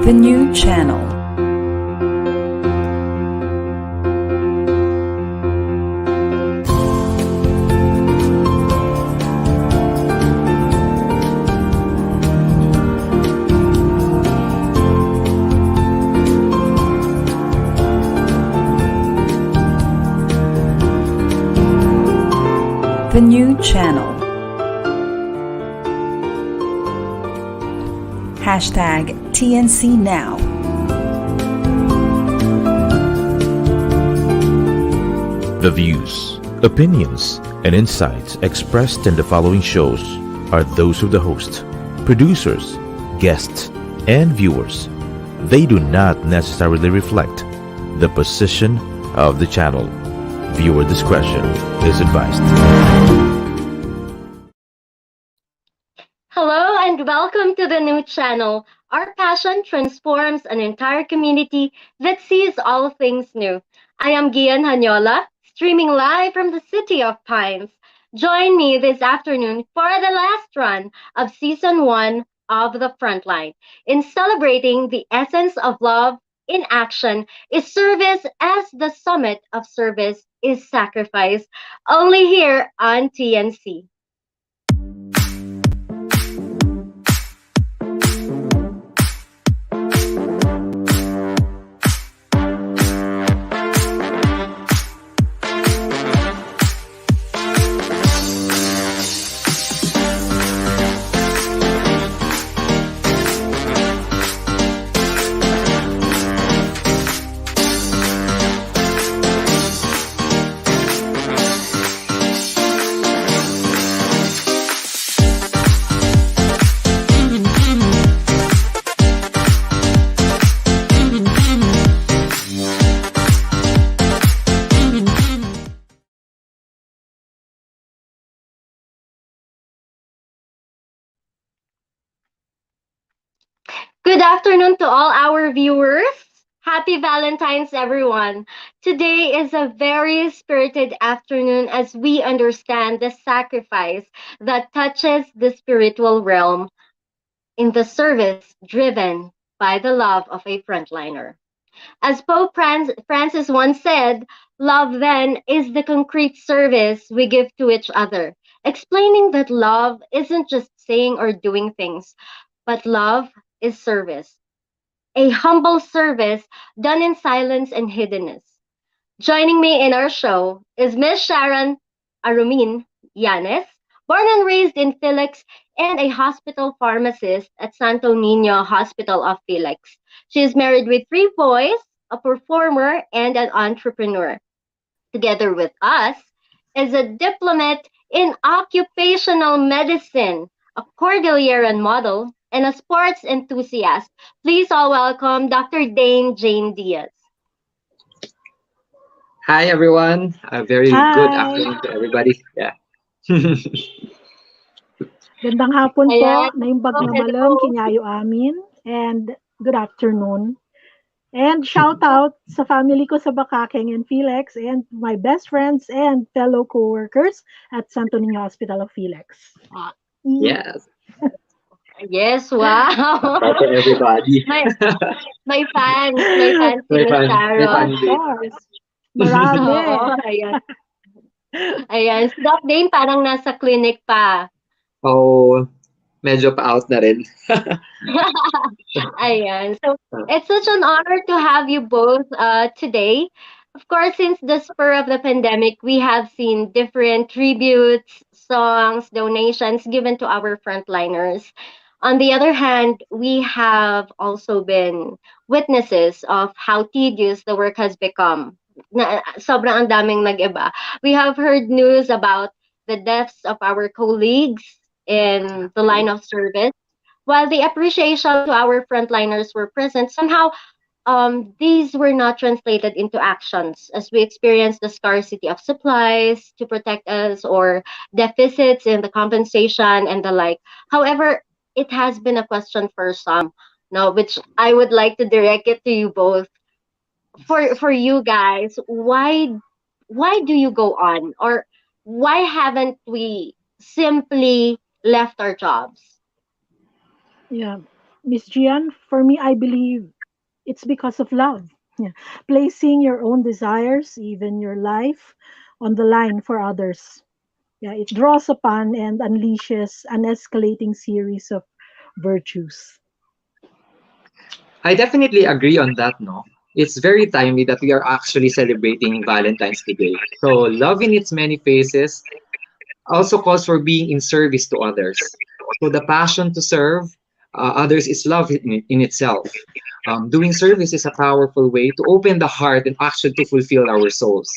The new channel. The new channel. Hashtag TNC Now. The views, opinions, and insights expressed in the following shows are those of the host, producers, guests, and viewers. They do not necessarily reflect the position of the channel. Viewer discretion is advised. Hello and welcome to the new channel. Our passion transforms an entire community that sees all things new. I am Gianne Janiola, streaming live from the City of Pines. Join me this afternoon for the last run of Season 1 of the Frontline. In celebrating the essence of love in action is service as the summit of service is sacrifice. Only here on TNC. Good afternoon to all our viewers. Happy Valentine's, everyone. Today is a very spirited afternoon as we understand the sacrifice that touches the spiritual realm in the service driven by the love of a frontliner. As Pope Francis once said, love then is the concrete service we give to each other, explaining that love isn't just saying or doing things, but love is service. A humble service done in silence and hiddenness. Joining me in our show is Miss Sharon Aromin Yanes, born and raised in Felix and a hospital pharmacist at Santo Niño Hospital of Felix. She is married with 3 boys, a performer, and an entrepreneur. Together with us is a diplomate in occupational medicine, a Cordilleran model, and a sports enthusiast. Please all welcome Dr. Dane Jane Diaz. Hi everyone. A very good Hi! afternoon to everybody. Yeah. Gandang hapon po, Ayan. naimbag na malam, kinyayo amin, and good afternoon. And shout out sa family ko sa Bakakeng and Felix, and my best friends and fellow co-workers at Santo Niño Hospital of Felix. Yes. Yes, wow. Shout to everybody. May fans si May Miss fun. May Sharon. fun Of day. course, marami. Oo, ayan. Ayan. Si Doc Dane parang nasa clinic pa. Oh, medyo pa-out na rin. Ayan. So, it's such an honor to have you both today. Of course, since the spur of the pandemic, we have seen different tributes, songs, donations given to our frontliners. On the other hand, we have also been witnesses of how tedious the work has become. Sobrang ang daming nag-iba. We have heard news about the deaths of our colleagues in the line of service. While the appreciation to our frontliners were present, somehow these were not translated into actions as we experienced the scarcity of supplies to protect us or deficits in the compensation and the like. However, it has been a question for some, no, which I would like to direct it to you both. For you guys, why do you go on, or why haven't we simply left our jobs? Yeah. Miss Gian, for me, I believe it's because of love. Yeah. Placing your own desires, even your life, on the line for others. Yeah, it draws upon and unleashes an escalating series of virtues. I definitely agree on that, no? It's very timely that we are actually celebrating Valentine's today. So, love in its many faces also calls for being in service to others. So, the passion to serve others is love in itself. Doing service is a powerful way to open the heart and actually to fulfill our souls.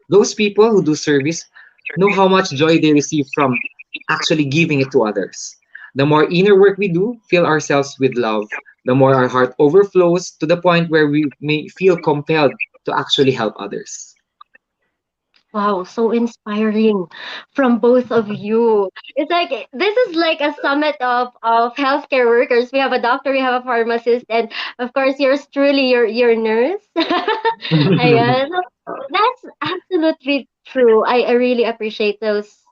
Those people who do service know how much joy they receive from actually giving it to others. The more inner work we do, fill ourselves with love, the more our heart overflows to the point where we may feel compelled to actually help others. Wow, so inspiring from both of you. It's like this is like a summit of healthcare workers. We have a doctor, we have a pharmacist, and of course yours truly, your nurse. Ayan. That's absolutely true. I really appreciate those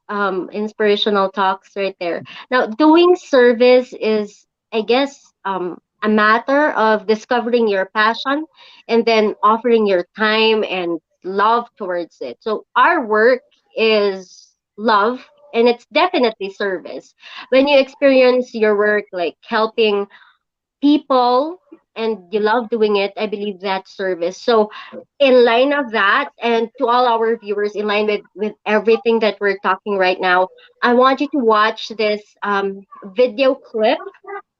inspirational talks right there. Now, doing service is, I guess, a matter of discovering your passion and then offering your time and love towards it. So our work is love and it's definitely service. When you experience your work like helping people and you love doing it, I believe that's service. So in line of that, and to all our viewers, in line with everything that we're talking right now, I want you to watch this video clip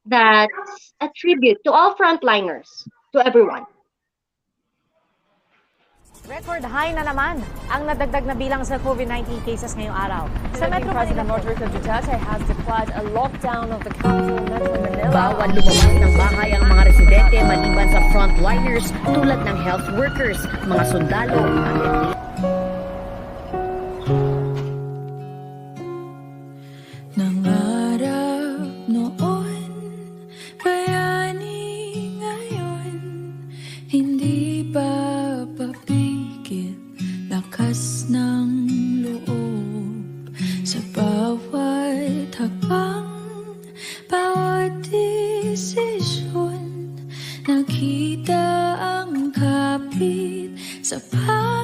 that's a tribute to all frontliners, to everyone. Record high na naman ang nadagdag na bilang sa COVID-19 cases ngayong araw. Sa Metro President Rodrigo Duterte has declared a lockdown of the capital Metro Manila. Bawal lumabas ng bahay ang mga residente maliban sa frontliners tulad ng health workers, mga sundalo, Nangarap noon, bayani ngayon, hindi pa papigil, lakas ng loob sa bawat hakbang, bawat desisyon, nakita ang kapit sa Panginoon.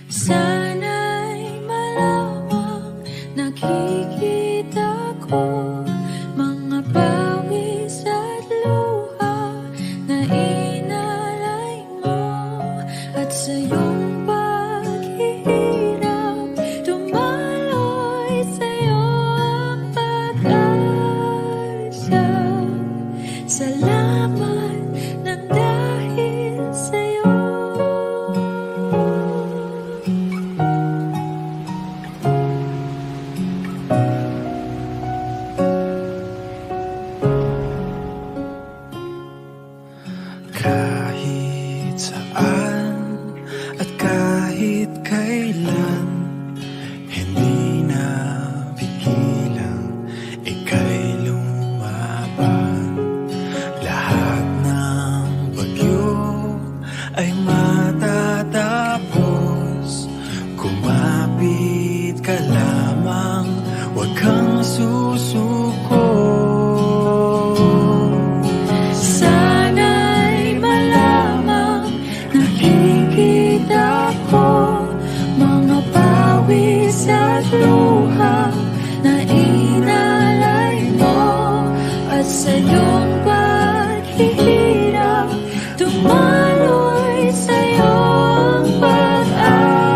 Sana'y malamang nakikita ko mga pawis at luha na inalay mo, at sa iyong paghihirap dumaloy sa iyo ang pag-asa. Salamat ng dahil sa iyo. Kahit saan at kahit kailan, hindi na pigilang ika'y lumaban. Lahat ng bagyo ay matatapos. Kumapit ka lamang, huwag kang susuko. Sana'y malamang nakikita ko mga pawis at luha na inalay mo, at sa iyong paghihirap dumaloy sa iyo ang pag-asa.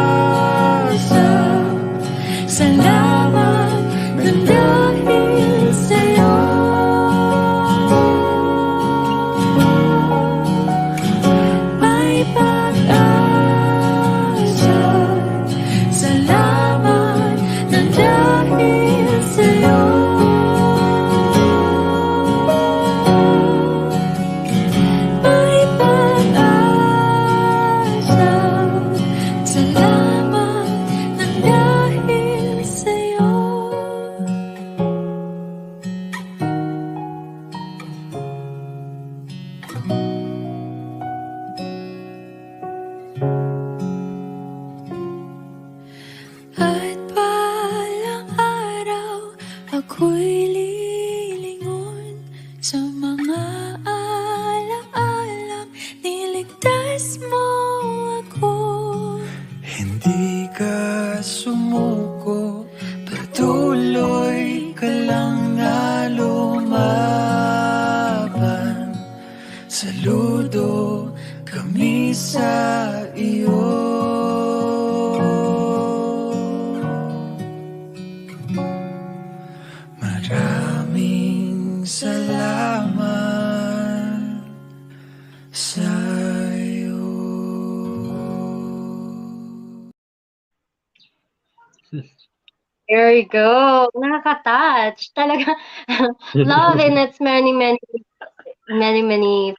Salamat ng dahil sa iyo. May pag-asa. Salamat ng dahil sa iyo. May pag-asa. Salamat ng dahil sa sumuko, patuloy ka lang na lumaban. Saludo kami sa iyo. Maraming salamat sa'yo. There you go. Nakaka-touch. Talaga, love in its many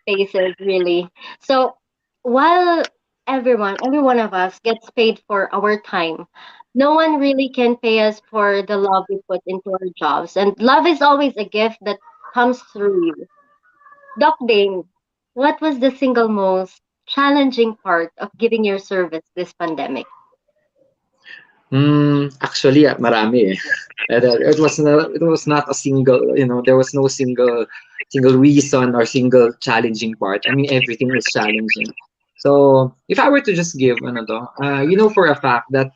faces, really. So, while every one of us gets paid for our time, no one really can pay us for the love we put into our jobs. And love is always a gift that comes through you. Doc Dane, what was the single most challenging part of giving your service this pandemic? Actually, marami eh. It was not a single, there was no single reason or single challenging part. I mean, everything was challenging. So, if I were to just give, for a fact that,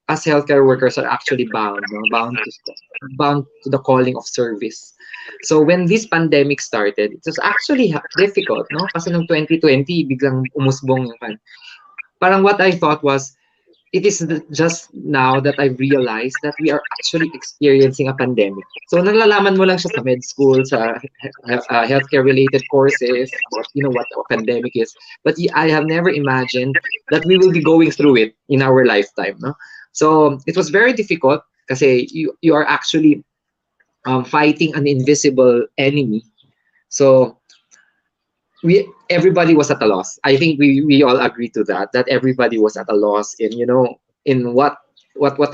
as healthcare workers are actually bound, no, bound to the calling of service. So, when this pandemic started, it was actually difficult, no? Kasi noong 2020, biglang umusbong yung parang what I thought was, it is just now that I realized that we are actually experiencing a pandemic. So nalalaman mo lang siya sa med school, sa healthcare related courses about what a pandemic is. But I have never imagined that we will be going through it in our lifetime. No? So it was very difficult kasi you are actually fighting an invisible enemy. So everybody was at a loss. I think we all agree to that everybody was at a loss in what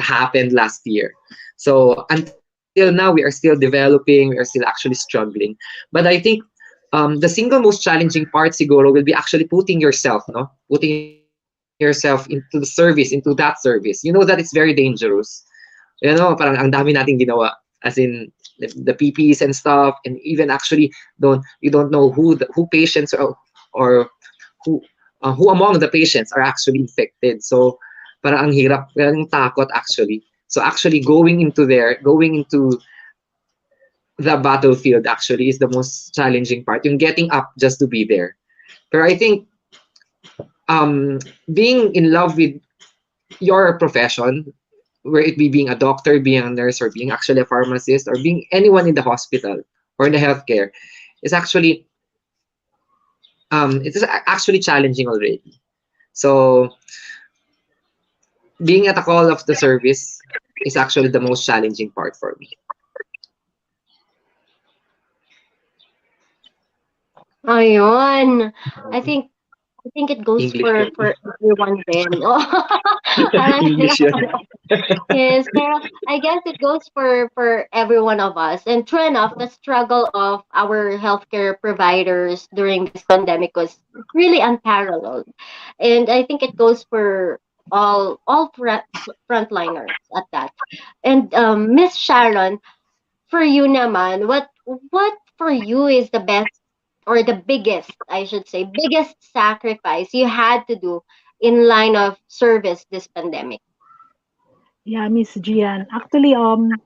happened last year. So until now we are still developing, we are still actually struggling. But I think the single most challenging part siguro will be actually putting yourself into the service, into that service. You know that it's very dangerous. Parang ang dami nating ginawa, as in the PPEs and stuff, and even actually you don't know who patients or who among the patients are actually infected. So parang ang hirap, ang takot actually. So actually going into the battlefield actually is the most challenging part. Yung getting up just to be there. But I think being in love with your profession, where it be being a doctor, being a nurse, or being actually a pharmacist, or being anyone in the hospital or in the healthcare, is actually it is actually challenging already. So being at the call of the service is actually the most challenging part for me. Ayun. I think it goes English for everyone then. Parang English yun. yes, pero I guess it goes for every one of us. And true enough, the struggle of our healthcare providers during this pandemic was really unparalleled. And I think it goes for all frontliners at that. And Miss Sharon, for you naman, what for you is the best or the biggest, I should say, biggest sacrifice you had to do in line of service this pandemic? Yeah, Miss Gian. Actually,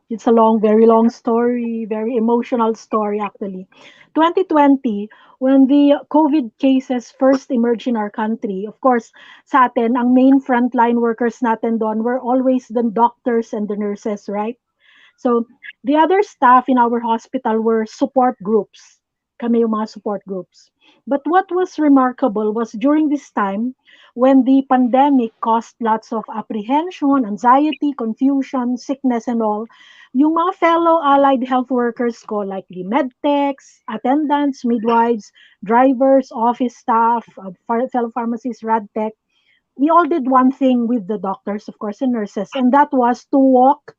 it's a very long story, very emotional story actually. 2020, when the COVID cases first emerged in our country, of course, sa atin, ang main frontline workers natin doon were always the doctors and the nurses, right? So, the other staff in our hospital were support groups. Kami yung mga support groups. But what was remarkable was during this time, when the pandemic caused lots of apprehension, anxiety, confusion, sickness, and all, yung mga fellow allied health workers ko, like the medtechs, attendants, midwives, drivers, office staff, fellow pharmacists, radtech, we all did one thing with the doctors, of course, and nurses, and that was to walk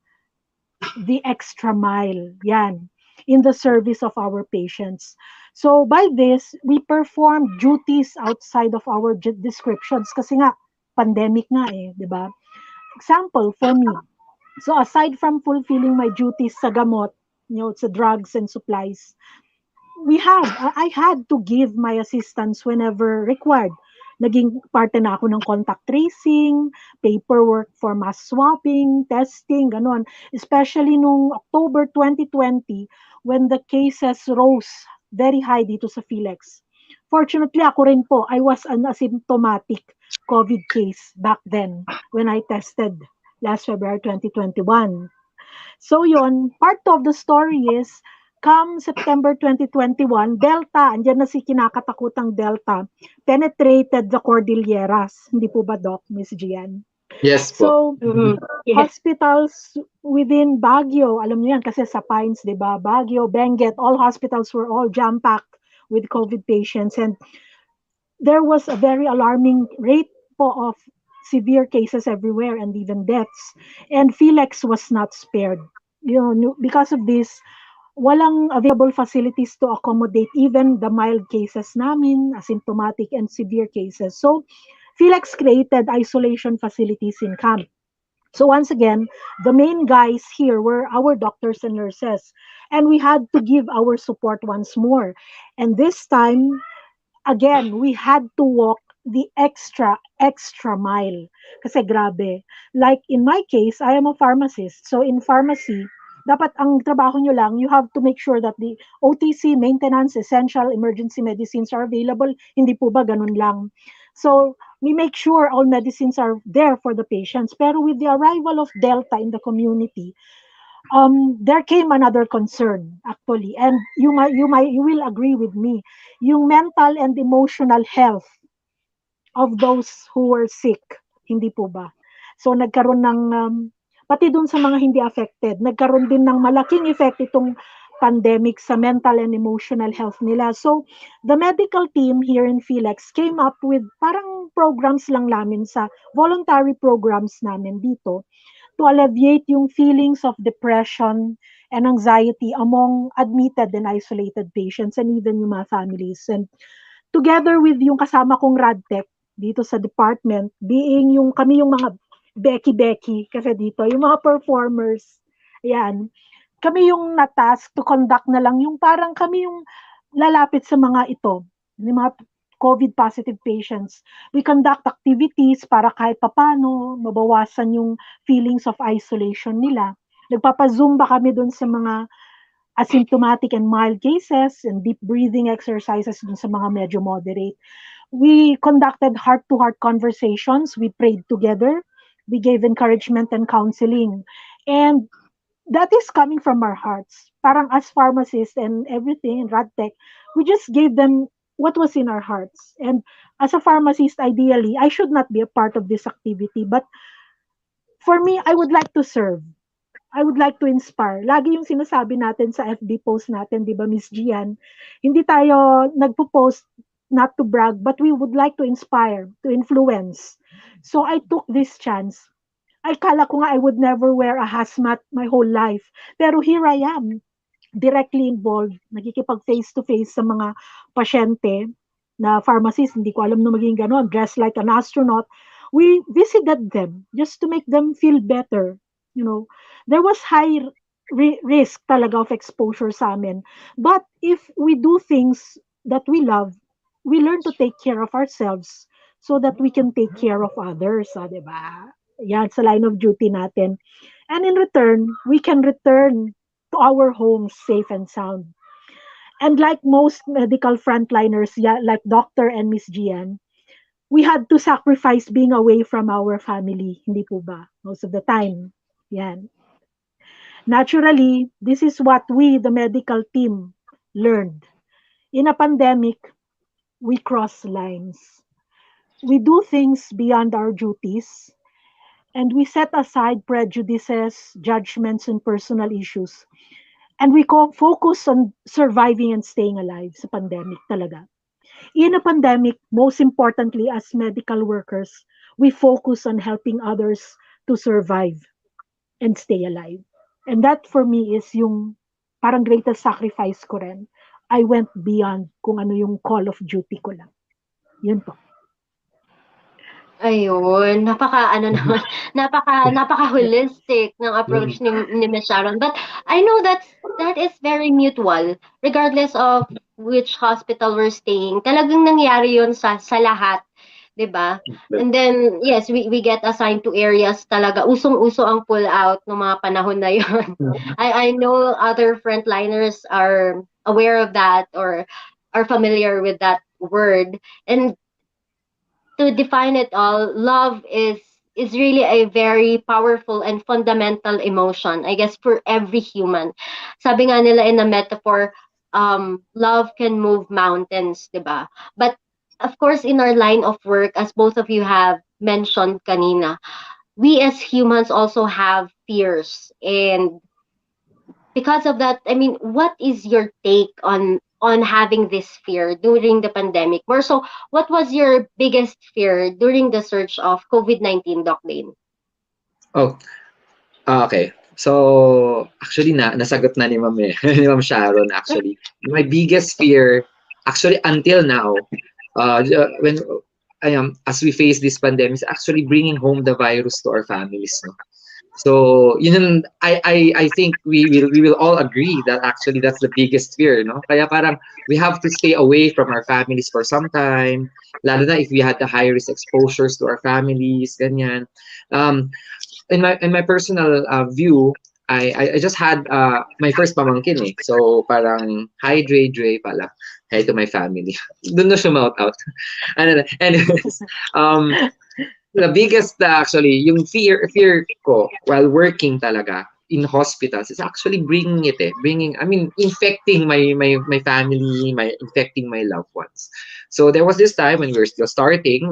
the extra mile, yan, in the service of our patients. So by this, we performed duties outside of our descriptions kasi nga, pandemic nga eh, di ba? Example, for me, so aside from fulfilling my duties sa gamot, sa drugs and supplies, I had to give my assistance whenever required. naging parte na ako ng contact tracing, paperwork for mass swabbing, testing, ganon. Especially nung October 2020 when the cases rose very high dito sa Philex. Fortunately, ako rin po, I was an asymptomatic COVID case back then when I tested last February 2021. So yon, part of the story is, come September 2021, Delta, andyan na si kinakatakutang Delta, penetrated the Cordilleras. Hindi po ba, Doc, Miss Gianne? Yes po. So, hospitals within Baguio, alam niyo yan kasi sa Pines, di ba? Baguio, Benguet, all hospitals were all jam-packed with COVID patients, and there was a very alarming rate po of severe cases everywhere and even deaths. And Philex was not spared. Because of this, walang available facilities to accommodate even the mild cases namin, asymptomatic and severe cases. So, Philex created isolation facilities in camp. So once again, the main guys here were our doctors and nurses. And we had to give our support once more. And this time, again, we had to walk the extra mile. Kasi grabe. Like in my case, I am a pharmacist. So in pharmacy, dapat ang trabaho nyo lang, you have to make sure that the OTC, maintenance, essential, emergency medicines are available. Hindi po ba ganun lang? So we make sure all medicines are there for the patients. Pero with the arrival of Delta in the community, there came another concern actually, and you will agree with me, yung mental and emotional health of those who were sick, hindi po ba? So nagkaroon ng pati dun sa mga hindi affected, nagkaroon din ng malaking effect itong pandemic sa mental and emotional health nila. So the medical team here in Philex came up with parang programs lang namin sa voluntary programs namin dito to alleviate yung feelings of depression and anxiety among admitted and isolated patients and even yung mga families. And together with yung kasama kong RadTech dito sa department, being yung kami yung mga Becky, kasi dito, yung mga performers, ayan, kami yung na-task to conduct na lang, yung parang kami yung lalapit sa mga ito, yung mga COVID positive patients. We conduct activities para kahit papano mabawasan yung feelings of isolation nila. Nagpapazumba kami dun sa mga asymptomatic and mild cases and deep breathing exercises dun sa mga medyo moderate. We conducted heart-to-heart conversations. We prayed together. We gave encouragement and counseling. And that is coming from our hearts. Parang as pharmacists and everything, RadTech, we just gave them what was in our hearts. And as a pharmacist, ideally, I should not be a part of this activity. But for me, I would like to serve. I would like to inspire. Lagi yung sinasabi natin sa FB post natin, di ba, Miss Gianne? Hindi tayo nagpo-post not to brag, but we would like to inspire, to influence. So I took this chance. Ay, kala ko nga I would never wear a hazmat my whole life. Pero here I am, directly involved, nakikipag face-to-face sa mga pasyente na pharmacist, hindi ko alam na maging ganon, dressed like an astronaut. We visited them just to make them feel better. You know, there was high risk talaga of exposure sa amin. But if we do things that we love, we learn to take care of ourselves so that we can take care of others, diba? Yan, sa line of duty natin. And in return, we can return to our homes safe and sound. And like most medical frontliners, like Dr. and Miss Gianne, we had to sacrifice being away from our family, hindi po ba? Most of the time. Yan. Naturally, this is what we, the medical team, learned. In a pandemic, we cross lines. We do things beyond our duties, and we set aside prejudices, judgments, and personal issues. And we focus on surviving and staying alive sa pandemic talaga. In a pandemic, most importantly, as medical workers, we focus on helping others to survive and stay alive. And that for me is yung parang greatest sacrifice ko rin. I went beyond kung ano yung call of duty ko lang. Yun po. Ayun, naman, napaka holistic ng approach ni Miss Sharon. But I know that is very mutual, regardless of which hospital we're staying. Talagang nangyari yun sa lahat. 'Diba? And then, yes, we get assigned to areas talaga. Usong-uso ang pull-out nung mga panahon na yun. I know other frontliners are aware of that or are familiar with that word. And to define it all, love is really a very powerful and fundamental emotion, I guess, for every human. Sabi nga nila in a metaphor, love can move mountains, diba? But of course, in our line of work, as both of you have mentioned kanina, we as humans also have fears. And because of that, I mean, what is your take on having this fear during the pandemic? More so, what was your biggest fear during the surge of COVID-19, Doc Lane? Oh, okay. So, actually nasagot na ni Ma'am ni Ma'am Sharon actually. My biggest fear actually until now, when as we face this pandemic, is actually bringing home the virus to our families, no? So, yun yung, I think we will all agree that actually that's the biggest fear, no? Kaya parang we have to stay away from our families for some time, lalo na if we had the high risk exposures to our families, ganyan. In my personal view, I just had my first pamangkin eh. So parang hi Dre pala. Hi to my family. Doon na siya mouth out. Anyways, the biggest actually yung fear ko while working talaga in hospitals is actually infecting my family, infecting my loved ones. So there was this time when we were still starting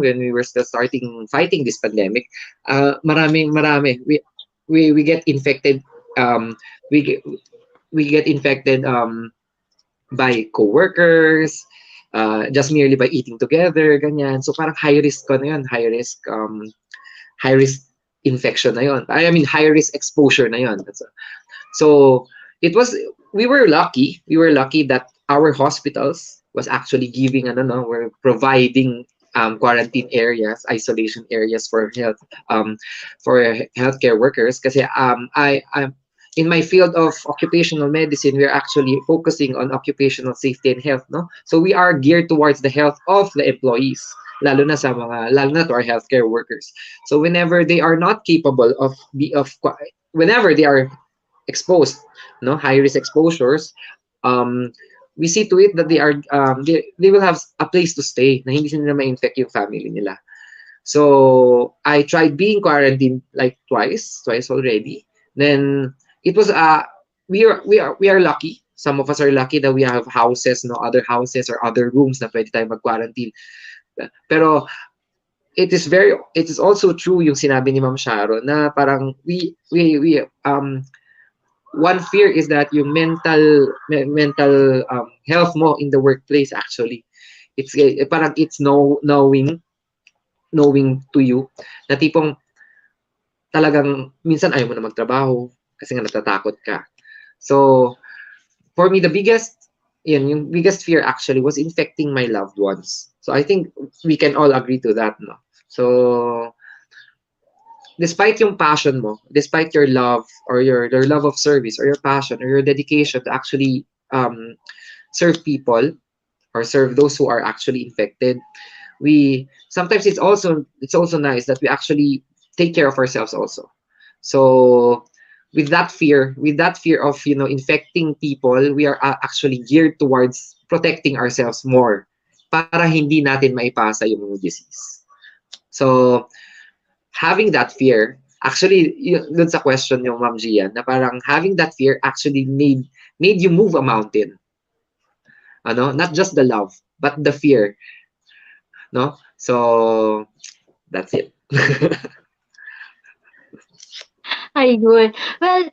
fighting this pandemic. Marami we get infected, we get infected by coworkers, just merely by eating together, ganyan. So parang high risk ko na yun, high risk infection na yun. I mean, high risk exposure na yun. So we were lucky that our hospitals was actually we're providing quarantine areas, isolation areas for healthcare workers. Kasi I in my field of occupational medicine, we're actually focusing on occupational safety and health, no? So we are geared towards the health of the employees, lalo na to our healthcare workers. So whenever they are not capable whenever they are exposed, no, high risk exposures, we see to it that they will have a place to stay na hindi nila ma-infect yung family nila. So I tried being quarantined like twice already. Then it was we are lucky. Some of us are lucky that we have houses, no, other houses or other rooms na pwede tayo mag-quarantine. Pero it is also true yung sinabi ni Ma'am Sharon na parang one fear is that yung mental health mo in the workplace actually. It's parang it's knowing to you na tipong talagang minsan ayaw mo na magtrabaho kasi nga natatakot ka. So for me, yung biggest fear actually was infecting my loved ones. So I think we can all agree to that, no? So despite yung passion mo, despite your love or your love of service or your passion or your dedication to actually serve people or serve those who are actually infected, sometimes it's also nice that we actually take care of ourselves also. So with that fear of infecting people, we are actually geared towards protecting ourselves more para hindi natin maipasa yung disease. So having that fear, actually, dun sa question yung Ma'am Gian, na parang having that fear actually made you move a mountain. Not just the love, but the fear. No? So that's it. Ayun. Well,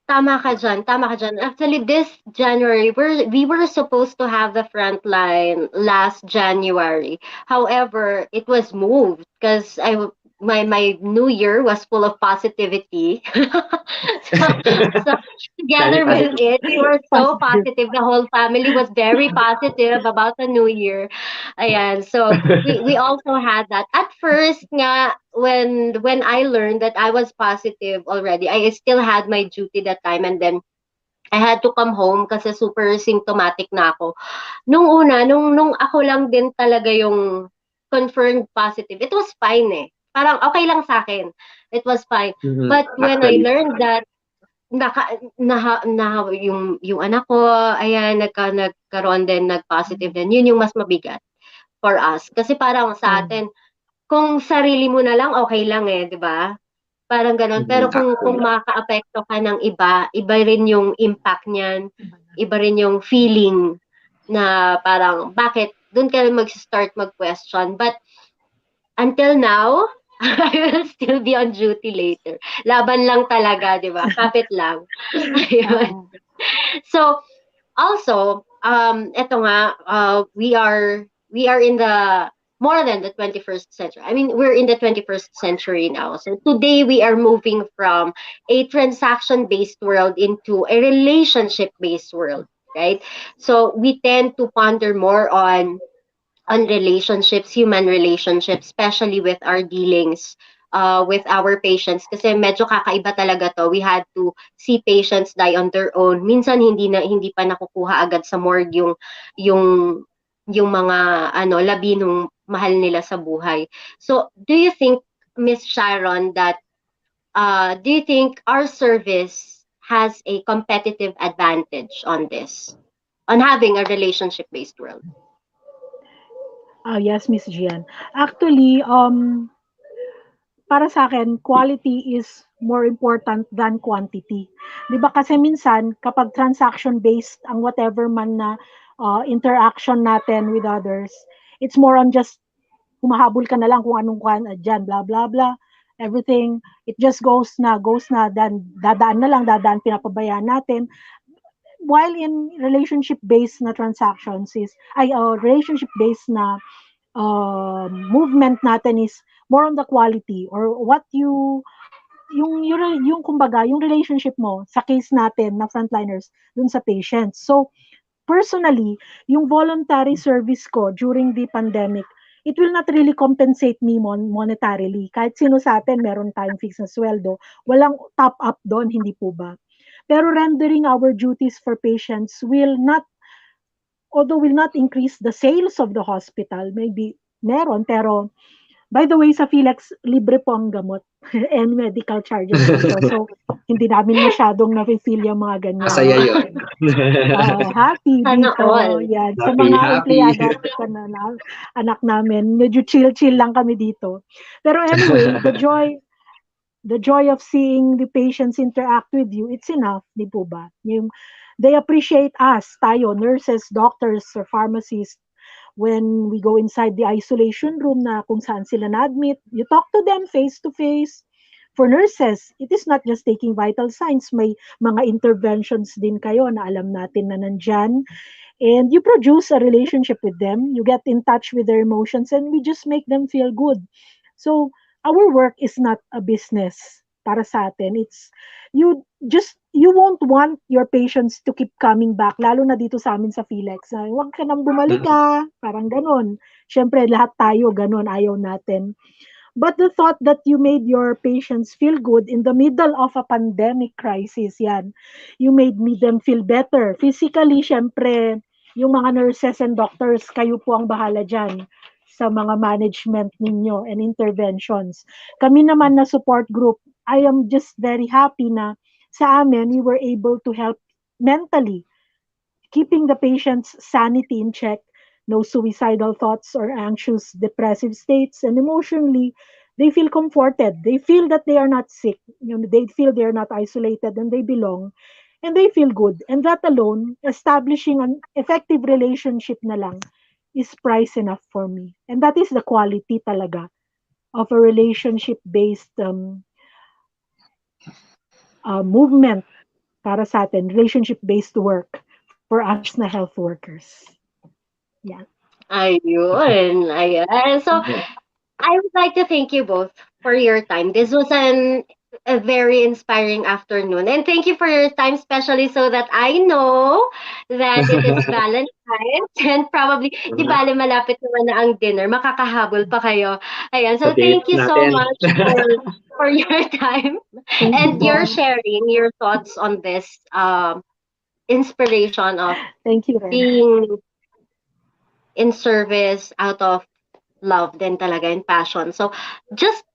tama ka dyan. Actually, this January, we were supposed to have the Frontline last January. However, it was moved because my new year was full of positivity. so together with it, we were so positive. The whole family was very positive about the new year. Ayan. So we also had that. At first nga, when I learned that I was positive already, I still had my duty that time, and then I had to come home kasi super symptomatic na ako. Nung una, nung ako lang din talaga yung confirmed positive, it was fine eh. Parang okay lang sa akin. It was fine. Mhm. But when I Actually. learned that yung anak ko, ayan, nagkaroon din, nag-positive din, yun yung mas mabigat for us. Kasi parang sa atin, kung sarili mo na lang, okay lang eh, di ba? Parang ganon. Pero kung Actually. makaka-apekto ka ng iba, iba rin yung impact niyan, iba rin yung feeling na parang, bakit? Doon ka mag-start mag-question. But until now, I will still be on duty later. Laban lang talaga, di ba? Kapit lang. Ayun. So, also, eto nga, we are in the more than the 21st century. I mean, we're in the 21st century now. So today we are moving from a transaction-based world into a relationship-based world, right? So we tend to ponder more on relationships, human relationships, especially with our dealings with our patients. Kasi medyo kakaiba talaga to. We had to see patients die on their own. Minsan hindi pa nakukuha agad sa morgue yung yung mga labi nung mahal nila sa buhay. So, do you think, Miss Sharon, that do you think our service has a competitive advantage on this, on having a relationship-based world? Yes, Miss Gian. Actually, para sa akin, quality is more important than quantity. 'Di ba kasi minsan kapag transaction-based ang whatever man na interaction natin with others, it's more on just humahabol ka na lang kung anong dyan, blah, blah, blah, everything. It just goes na, dan, dadaan, pinapabayaan natin. While in relationship-based na transactions relationship-based na movement natin is more on the quality or what yung kumbaga, yung relationship mo sa case natin na frontliners dun sa patients. So, personally, yung voluntary service ko during the pandemic, it will not really compensate me monetarily. Kahit sino sa atin, meron tayong fixed na sweldo. Walang top up doon, hindi po ba? Pero rendering our duties for patients will not increase the sales of the hospital. Maybe meron, pero by the way, sa Philex, libre po ang gamot and medical charges dito. So, hindi namin masyadong na-feel yung mga ganyan. Masaya yun. Happy Sana dito. all. Yan. Sa Happy, mga happy. empleyado na anak namin, medyo chill-chill lang kami dito. Pero anyway, the joy of seeing the patients interact with you, it's enough, di po ba? They appreciate us, tayo, nurses, doctors, or pharmacists, when we go inside the isolation room na kung saan sila na-admit, you talk to them face to face. For nurses, it is not just taking vital signs. May mga interventions din kayo na alam natin na nandyan. And you produce a relationship with them. You get in touch with their emotions and we just make them feel good. So, our work is not a business para sa atin. It's, you won't want your patients to keep coming back, lalo na dito sa amin sa Philex. Huwag ka nang bumalik parang ganon. Siyempre, lahat tayo ganon, ayaw natin. But the thought that you made your patients feel good in the middle of a pandemic crisis, yan. You made them feel better. Physically, siyempre, yung mga nurses and doctors, kayo po ang bahala dyan sa mga management ninyo and interventions. Kami naman na support group, I am just very happy na sa amin, we were able to help mentally, keeping the patient's sanity in check, no suicidal thoughts or anxious, depressive states, and emotionally, they feel comforted. They feel that they are not sick. They feel they are not isolated and they belong. And they feel good. And that alone, establishing an effective relationship na lang, is price enough for me. And that is the quality talaga of a relationship-based movement para sa atin, relationship-based work for us na health workers. Yeah. Ayun. So, I would like to thank you both for your time. This was a very inspiring afternoon. And thank you for your time, especially so that I know that it is Valentine's and probably, di bale, malapit naman na ang dinner. Makakahabol pa kayo. Ayan. So, thank you so much for your time and your sharing your thoughts on this inspiration of Thank you, being in service out of love din talaga and passion. So, just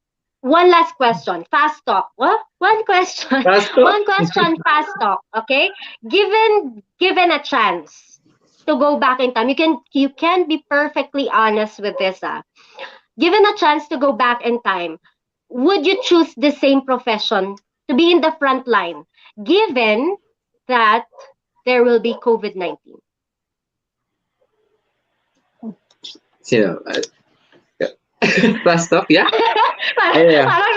one last question, fast talk. What? One question, Pasto? one question, fast talk. Okay, given a chance to go back in time, you can be perfectly honest with this. Given a chance to go back in time, would you choose the same profession to be in the front line, given that there will be COVID-19? Sino? Pasto? Yeah? parang, Ay, yeah. parang,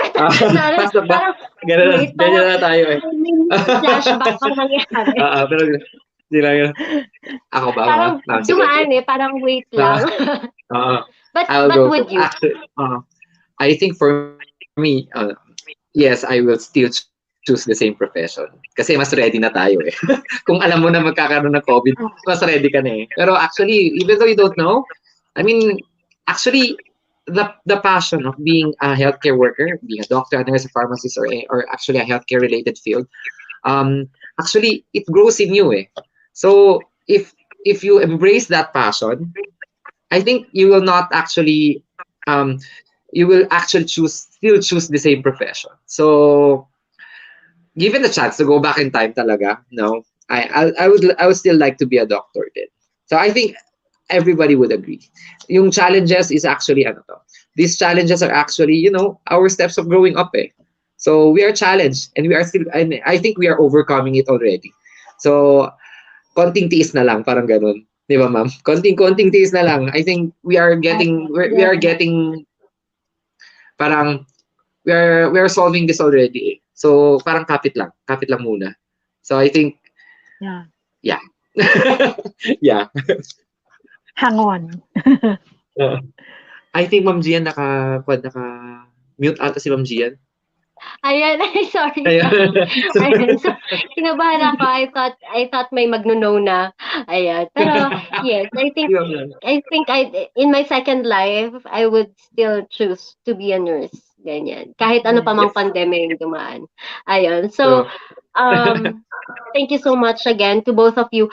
Pasto ba? parang, Ganun, wait, ganyan parang, na tayo eh. may flashback pang nangyari. Pero sila yun. Ako ba, Parang ma'am? Sige, sige. dumaan parang wait Ah, lang. but I'll but go to, would you? actually, I think for me, yes, I will still choose the same profession. Kasi mas ready na tayo eh. Kung alam mo na magkakaroon ng COVID, mas ready ka na eh. Pero actually, even though you don't know, I mean, actually, the passion of being a healthcare worker, being a doctor, a nurse, a pharmacist, or actually a healthcare related field, actually it grows in you eh. So if you embrace that passion, I think you will not actually um you will actually choose the same profession. So given the chance to go back in time talaga, no, I would still like to be a doctor then. So I think everybody would agree. Yung challenges is actually ano to. These challenges are actually, our steps of growing up eh. So we are challenged and and I think we are overcoming it already. So konting tiis na lang, parang ganun. Di ba, ma'am? Konting tiis na lang. I think we are getting parang we are solving this already. So parang kapit lang muna. So I think Yeah. yeah. Yeah. Hang on. I think Ma'am Gian naka mute ata si Ma'am Gian. Ayan, ay sorry. Ayan. Ayan, so kinabahan ako. I thought may magno-no na. Ayan. Pero yes, I think in my second life, I would still choose to be a nurse. Ganyan. Kahit ano pa mang Yes. pandemya yung dumaan. Ayun. So, So, thank you so much again to both of you.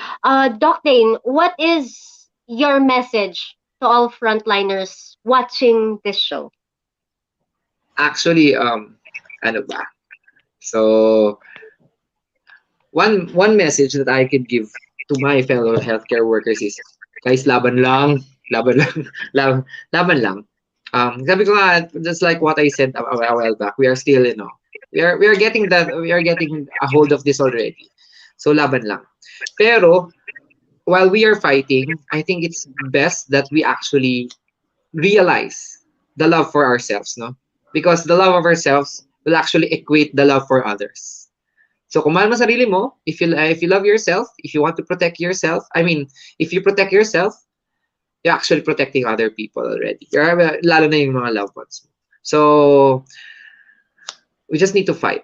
Doc Dane, what is your message to all frontliners watching this show? actually, ano ba? So, one message that I could give to my fellow healthcare workers is, guys, laban lang, laban lang. Sabi ko nga, just like what I said a while back, we are still, we are getting a hold of this already. So, laban lang. Pero, while we are fighting, I think it's best that we actually realize the love for ourselves, no? Because the love of ourselves will actually equate the love for others. So kung mahal mo sarili mo, if you love yourself, if you want to protect yourself, I mean, if you protect yourself, you're actually protecting other people already. Lalo na yung mga loved ones mo. So we just need to fight.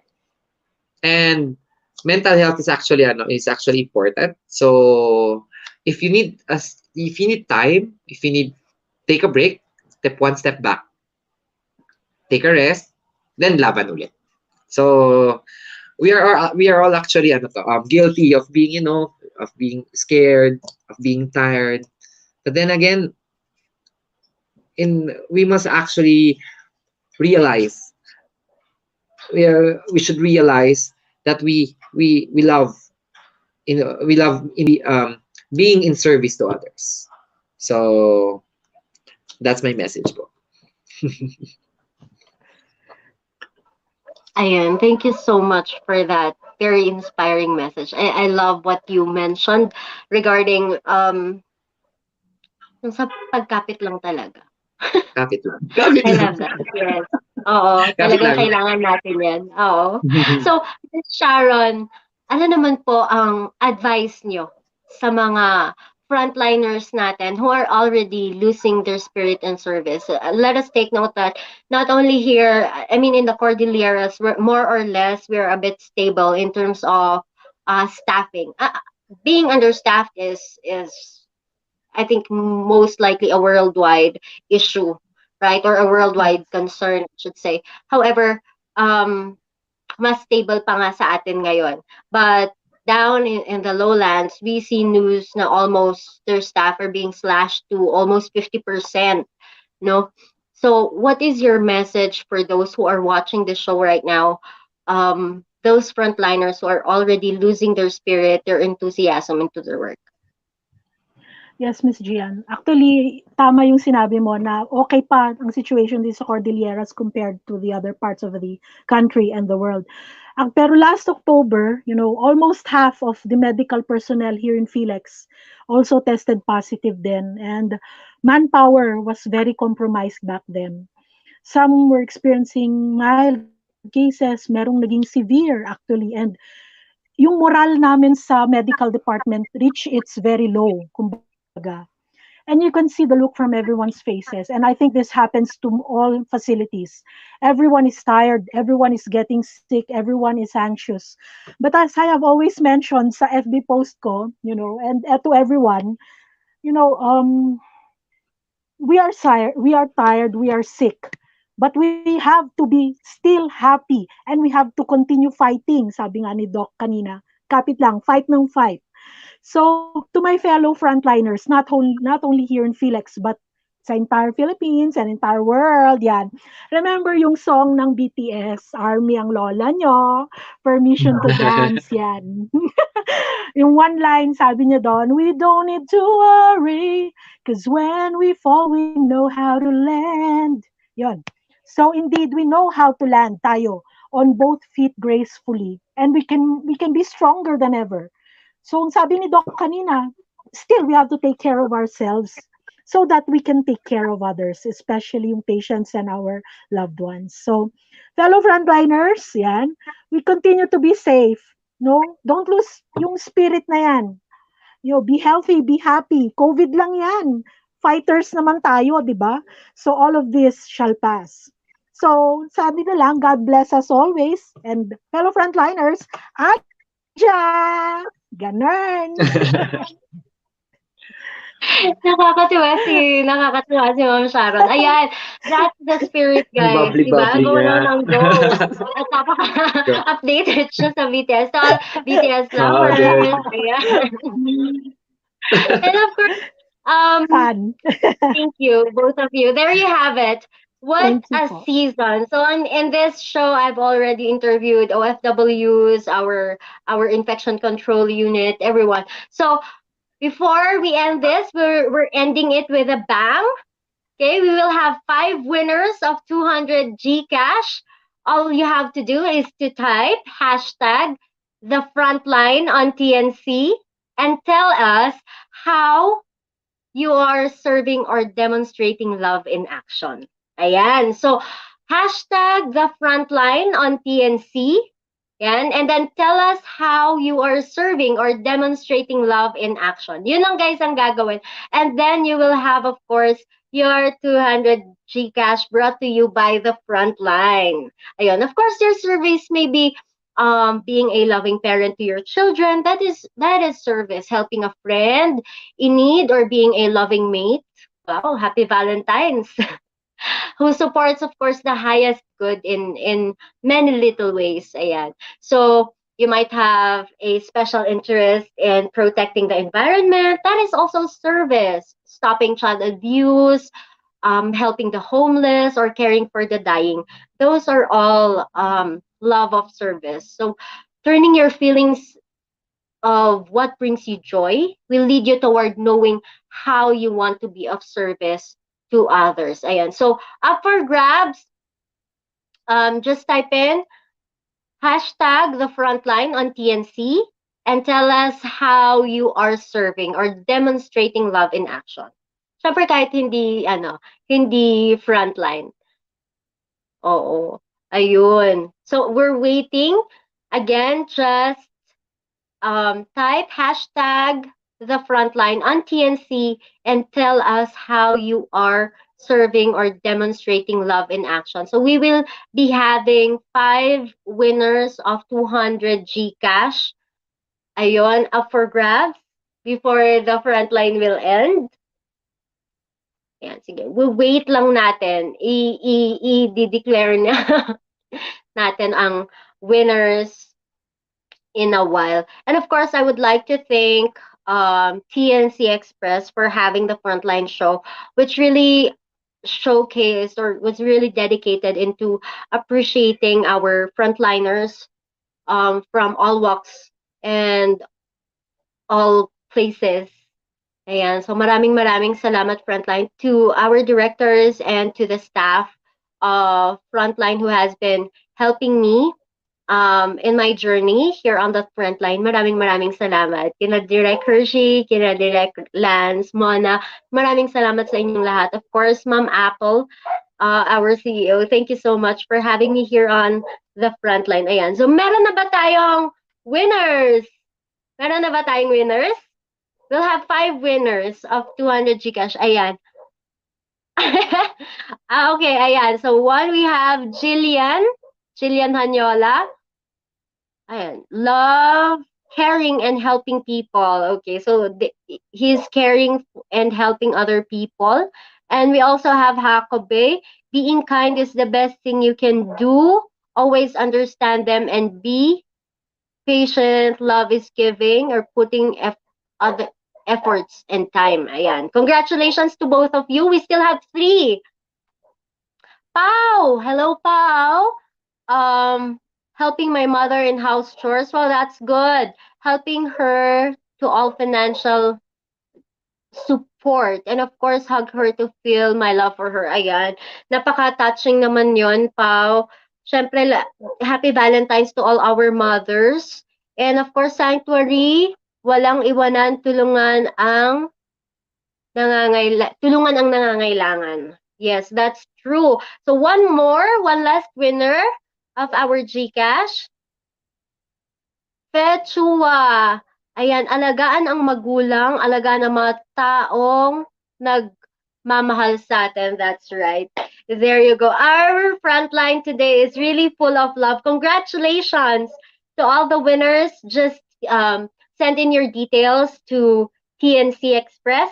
And mental health is actually important. So if you need time, if you need take a break, step back. Take a rest, then laban ulit. So we are all actually guilty of being, of being scared, of being tired. But then again, we must actually realize we should realize that we love being in service to others. So that's my message po. Ayan, thank you so much for that very inspiring message. I love what you mentioned regarding yung sa pagkapit lang talaga. Kapit lang. I love that. Yes. Oo, Kapit talagang lang. kailangan natin 'yan. Oo. So, Miss Sharon, ano naman po ang advice nyo sa mga frontliners natin who are already losing their spirit and service? Let us take note that not only here, I mean in the Cordilleras, we're more or less we're a bit stable in terms of staffing. Being understaffed is I think most likely a worldwide issue, right? Or a worldwide concern, I should say. However, mas stable pa nga sa atin ngayon. But down in the lowlands, we see news na almost their staff are being slashed to almost 50%. No. So, what is your message for those who are watching the show right now? Those frontliners who are already losing their spirit, their enthusiasm into their work. Yes, Miss Gian. Actually, tama yung sinabi mo na okay pa ang situation din sa Cordilleras compared to the other parts of the country and the world. Pero last October, almost half of the medical personnel here in Felix also tested positive then, and manpower was very compromised back then. Some were experiencing mild cases, merong naging severe actually, and yung moral namin sa medical department reach its very low, kumbaga. And you can see the look from everyone's faces. And I think this happens to all facilities. Everyone is tired, everyone is getting sick, everyone is anxious. But as I have always mentioned sa FB post ko, and to everyone, you know, um, we are tired, we are sick. But we have to be still happy and we have to continue fighting, sabi nga ni Doc kanina. Kapit lang, fight ng fight. So to my fellow frontliners, not only here in Felix, but sa entire Philippines and entire world, yan. Remember yung song ng BTS, Army ang lola nyo, permission to dance, yan. Yung one line, sabi niya doon, we don't need to worry, cause when we fall, we know how to land. Yon. So indeed, we know how to land tayo on both feet gracefully, and we can be stronger than ever. So, ang sabi ni Doc kanina, still we have to take care of ourselves so that we can take care of others, especially yung patients and our loved ones. So, fellow frontliners, yan, we continue to be safe. No, don't lose yung spirit na yan. Be healthy, be happy. COVID lang yan. Fighters naman tayo, di ba? So, all of this shall pass. So, sabi na lang, God bless us always. And fellow frontliners, Aja! Ganun. Nakakatuwa si Ma'am Sharon. Ayan, that's the spirit, guys. Diba? Bubbly-bubbly Go lang nga. ng go. At napaka-updated siya sa BTS. So, BTS Oo, lovers. din. Ayan. And of course, Fun. thank you, both of you. There you have it. What Thank you a po. season. So in this show, I've already interviewed OFWs, our infection control unit, everyone. So before we end this, we're ending it with a bang. Okay, we will have 5 winners of 200 Gcash. All you have to do is to type hashtag the frontline on TNC and tell us how you are serving or demonstrating love in action. Ayan. So, hashtag the frontline on TNC. Yan. And then tell us how you are serving or demonstrating love in action. Yun lang guys ang gagawin. And then you will have, of course, your 200 Gcash brought to you by the frontline. Ayun. Of course, your service may be being a loving parent to your children. That is service. Helping a friend in need or being a loving mate. Wow, happy Valentine's. Who supports, of course, the highest good in many little ways. Ayan. So you might have a special interest in protecting the environment. That is also service. Stopping child abuse, helping the homeless, or caring for the dying. Those are all love of service. So turning your feelings of what brings you joy will lead you toward knowing how you want to be of service to others. Ayan. So, up for grabs, just type in hashtag the frontline on TNC and tell us how you are serving or demonstrating love in action. Siyempre kahit hindi frontline. Oo. Ayun. So, we're waiting. Again, just type hashtag the frontline on TNC and tell us how you are serving or demonstrating love in action. So we will be having 5 winners of 200 Gcash. Ayon, up for grabs before the frontline will end. Ayan, sige. We'll wait lang natin. I-declare niya natin ang winners in a while. And of course, I would like to thank TNC Express for having the Frontline show, which really showcased or was really dedicated into appreciating our frontliners from all walks and all places. Ayan. So maraming salamat Frontline to our directors and to the staff of Frontline who has been helping me in my journey here on the Frontline. Maraming salamat. Kina Direk Hershey, kina Direk Lance, Mona, maraming salamat sa inyong lahat. Of course, Ma'am Apple, our CEO, thank you so much for having me here on the Frontline. Ayan. So meron na ba tayong winners? Meron na ba tayong winners? We'll have 5 winners of 200 Gcash. Ayan. Okay, ayan. So, one, we have Gianne Janiola. Ayan. Love, caring, and helping people. Okay, so he's caring and helping other people. And we also have Hakobe. Being kind is the best thing you can do. Always understand them and be patient. Love is giving or putting other efforts and time. Ayan. Congratulations to both of you. We still have 3. Pau! Hello, Pau. Helping my mother in house chores. Well, that's good. Helping her to all financial support. And of course, hug her to feel my love for her. Ayan. Napaka-touching naman yon, Pau. Syempre, happy Valentine's to all our mothers. And of course, Sanctuary, walang iwanan, tulungan ang nangangailangan. Yes, that's true. So one last winner of our GCash. Fechua. Ayan, alagaan ang magulang, alagaan ang mga taong nagmamahal sa atin. That's right. There you go. Our Frontline today is really full of love. Congratulations to all the winners. Just send in your details to TNC Express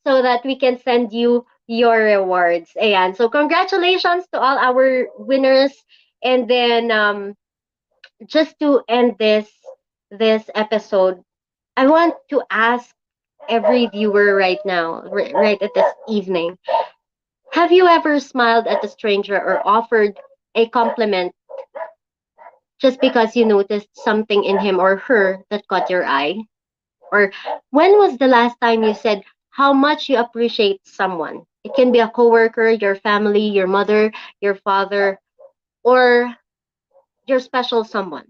so that we can send you your rewards. Ayan. So congratulations to all our winners. And then just to end this episode, I want to ask every viewer right now, right at this evening, have you ever smiled at a stranger or offered a compliment just because you noticed something in him or her that caught your eye? Or when was the last time you said how much you appreciate someone? It can be a coworker, your family, your mother, your father, or your special someone.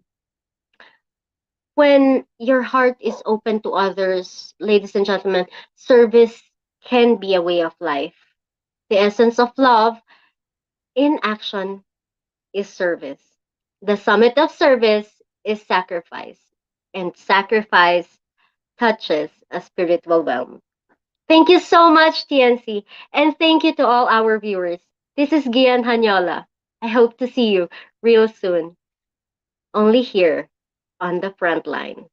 When your heart is open to others, ladies and gentlemen, service can be a way of life. The essence of love in action is service. The summit of service is sacrifice, and sacrifice touches a spiritual realm. Thank you so much, TNC, and thank you to all our viewers. This is Gianne Janiola. I hope to see you real soon, only here on the Frontline.